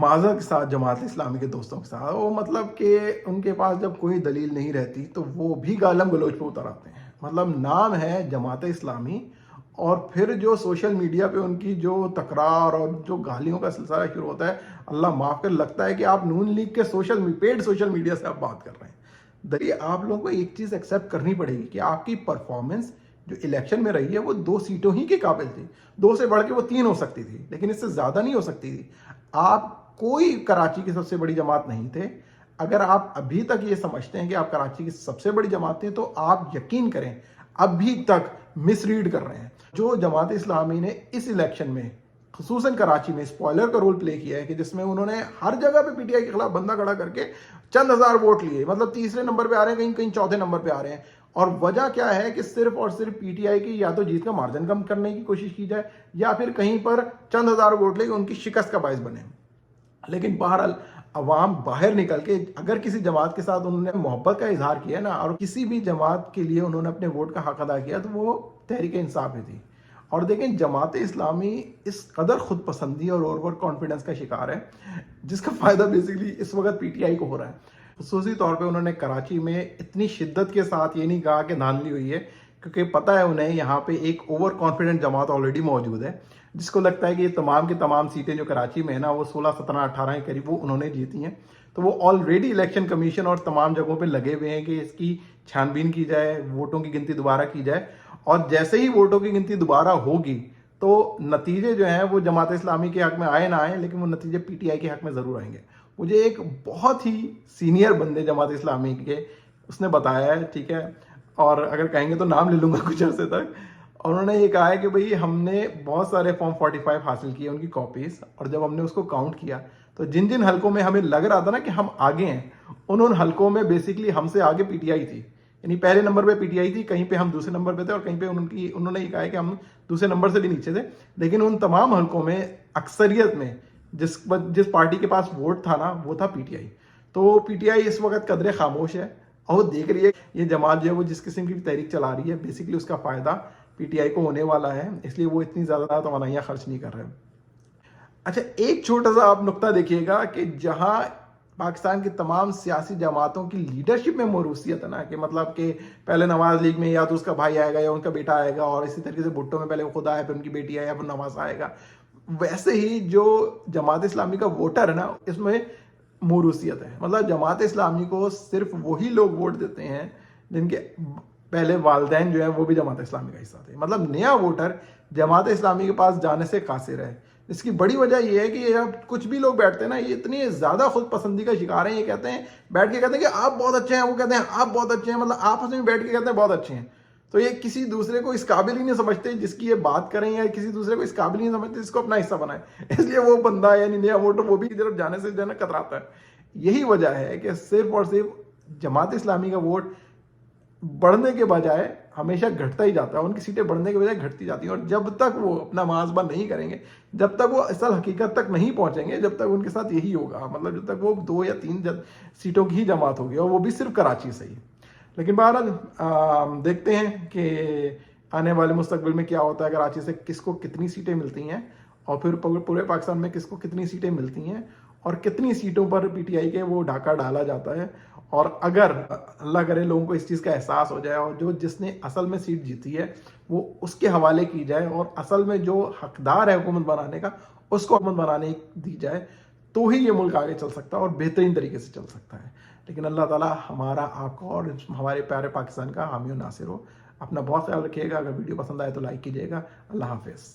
माज़रत के साथ जमात इस्लामी के दोस्तों के साथ वो मतलब कि उनके पास जब कोई दलील नहीं रहती तो वो भी गालम गलोच पे उतर आते हैं। मतलब नाम है जमात इस्लामी और फिर जो सोशल मीडिया पे उनकी जो तकरार और जो गालियों का सिलसिला शुरू होता है, अल्लाह माफ़ कर, लगता है कि आप नून लीग के पेड सोशल मीडिया से आप बात कर रहे हैं। देखिए, आप लोगों को एक चीज़ एक्सेप्ट करनी पड़ेगी कि आपकी परफॉर्मेंस जो इलेक्शन में रही है वो 2 सीटों ही के काबिल थी। 2 से बढ़ के वो 3 हो सकती थी, लेकिन इससे ज़्यादा नहीं हो सकती थी। आप कोई कराची की सबसे बड़ी जमात नहीं थे। अगर आप अभी तक ये समझते हैं कि आप कराची की सबसे बड़ी जमात थे, तो आप यकीन करें अभी तक मिसरीड कर रहे हैं। जो जमात इस्लामी ने इस इलेक्शन में खुसूसन कराची में स्पॉइलर का रोल प्ले किया है कि जिसमें उन्होंने हर जगह पे पीटीआई के खिलाफ बंदा खड़ा करके चंद हजार वोट लिए, मतलब तीसरे नंबर पे आ रहे हैं, कहीं कहीं चौथे नंबर पे आ रहे हैं। और वजह क्या है कि सिर्फ और सिर्फ पीटीआई की या तो जीत का मार्जिन कम करने की कोशिश की जाए या फिर कहीं पर चंद हजार वोट लेके उनकी शिकस्त का बायस बने। लेकिन बहरहाल अवाम बाहर निकल के अगर किसी जमात के साथ उन्होंने मोहब्बत का इजहार किया ना और किसी भी जमात के लिए उन्होंने अपने वोट का हक अदा किया, तो वो तहरीक इंसाफ ही थी। और देखें, जमात इस्लामी इस कदर खुद पसंदी और ओवर कॉन्फिडेंस का शिकार है जिसका फायदा बेसिकली इस वक्त पीटीआई को हो रहा है। खसूसी तौर पे उन्होंने कराची में इतनी शिद्दत के साथ ये नहीं कहा कि धांधली हुई है, क्योंकि पता है उन्हें यहाँ पे एक ओवर कॉन्फिडेंट जमात ऑलरेडी मौजूद है जिसको लगता है कि ये तमाम की तमाम सीटें जो कराची में है ना वो 16, 17, 18 के करीब वो उन्होंने जीती हैं। तो वो ऑलरेडी इलेक्शन कमीशन और तमाम जगहों पे लगे हुए हैं कि इसकी छानबीन की जाए, वोटों की गिनती दोबारा की जाए। और जैसे ही वोटों की गिनती दोबारा होगी तो नतीजे जो हैं वो जमात इस्लामी के हक में आए ना आए, लेकिन वो नतीजे पीटीआई के हक में ज़रूर आएंगे। मुझे एक बहुत ही सीनियर बंदे जमात इस्लामी के उसने बताया है, ठीक है, और अगर कहेंगे तो नाम ले लूँगा कुछ अर्से तक। और उन्होंने ये कहा है कि भाई हमने बहुत सारे फॉर्म 45 हासिल किए, उनकी कॉपीज, और जब हमने उसको काउंट किया तो जिन जिन हलकों में हमें लग रहा था ना कि हम आगे हैं, उन हलकों में बेसिकली हमसे आगे पीटीआई थी। यानी पहले नंबर पे पीटीआई थी, कहीं पे हम दूसरे नंबर पे थे और कहीं पे उन्होंने ये कहा है कि हम दूसरे नंबर से भी नीचे थे। लेकिन उन तमाम हलकों में अक्सरियत में जिस पार्टी के पास वोट था ना वो था पीटीआई। तो पीटीआई इस वक्त कदरे खामोश है और वो देख रही है ये जमात जो है वो जिस किस्म की तहरीक चला रही है, बेसिकली उसका फायदा पीटीआई को होने वाला है, इसलिए वो इतनी ज्यादा तवानाइयां खर्च नहीं कर रहे। अच्छा, एक छोटा सा आप नुक्ता देखिएगा कि जहां पाकिस्तान की तमाम सियासी जमातों की लीडरशिप में मौरूसियत है ना, कि मतलब कि पहले नवाज लीग में या तो उसका भाई आएगा या उनका बेटा आएगा, और इसी तरीके से भुट्टो में पहले वो खुद आया फिर उनकी बेटी आया फिर नवाज आएगा, वैसे ही जो जमात इस्लामी का वोटर है ना इसमें मौरूसियत है। मतलब जमात इस्लामी को सिर्फ वही लोग वोट देते हैं जिनके पहले वालदैन जो है वो भी जमात इस्लामी का हिस्सा थे। मतलब नया वोटर जमात इस्लामी के पास जाने से कासिर है। इसकी बड़ी वजह यह है कि ये अब कुछ भी लोग बैठते हैं ना, ये इतनी ज्यादा खुद पसंदी का शिकार हैं, ये कहते हैं बैठ के कहते हैं कि आप बहुत अच्छे हैं, वो कहते हैं आप बहुत अच्छे हैं, मतलब आपस में बैठ के कहते हैं बहुत अच्छे हैं। तो ये किसी दूसरे को इस काबिल ही नहीं समझते जिसकी ये बात करें, या किसी दूसरे को इस काबिल ही नहीं समझते जिसको अपना हिस्सा बनाए। इसलिए वो बंदा यानी नया वोटर वो भी इधर जाने से जो है ना कतराता है। यही वजह है कि सिर्फ और सिर्फ जमात इस्लामी का वोट बढ़ने के बजाय हमेशा घटता ही जाता है, उनकी सीटें बढ़ने के बजाय घटती जाती हैं। और जब तक वो अपना मुहासबा नहीं करेंगे, जब तक वो असल हकीकत तक नहीं पहुंचेंगे, जब तक उनके साथ यही होगा, मतलब जब तक वो 2 या 3 सीटों की ही जमात होगी, और वो भी सिर्फ कराची से ही। लेकिन बहरहाल देखते हैं कि आने वाले मुस्तकबिल में क्या होता है, कराची से किसको कितनी सीटें मिलती हैं और फिर पूरे पाकिस्तान में किसको कितनी सीटें मिलती हैं और कितनी सीटों पर पीटीआई के वो डाका डाला जाता है। और अगर अल्लाह करे लोगों को इस चीज़ का एहसास हो जाए और जो जिसने असल में सीट जीती है वो उसके हवाले की जाए और असल में जो हकदार है हुकूमत बनाने का उसको हुकूमत बनाने दी जाए, तो ही ये मुल्क आगे चल सकता है और बेहतरीन तरीके से चल सकता है। लेकिन अल्लाह ताला हमारा, आपका और हमारे प्यारे पाकिस्तान का हामी और नासिर हो। अपना बहुत ख्याल रखिएगा। अगर वीडियो पसंद आए तो लाइक कीजिएगा। अल्लाह हाफिज़।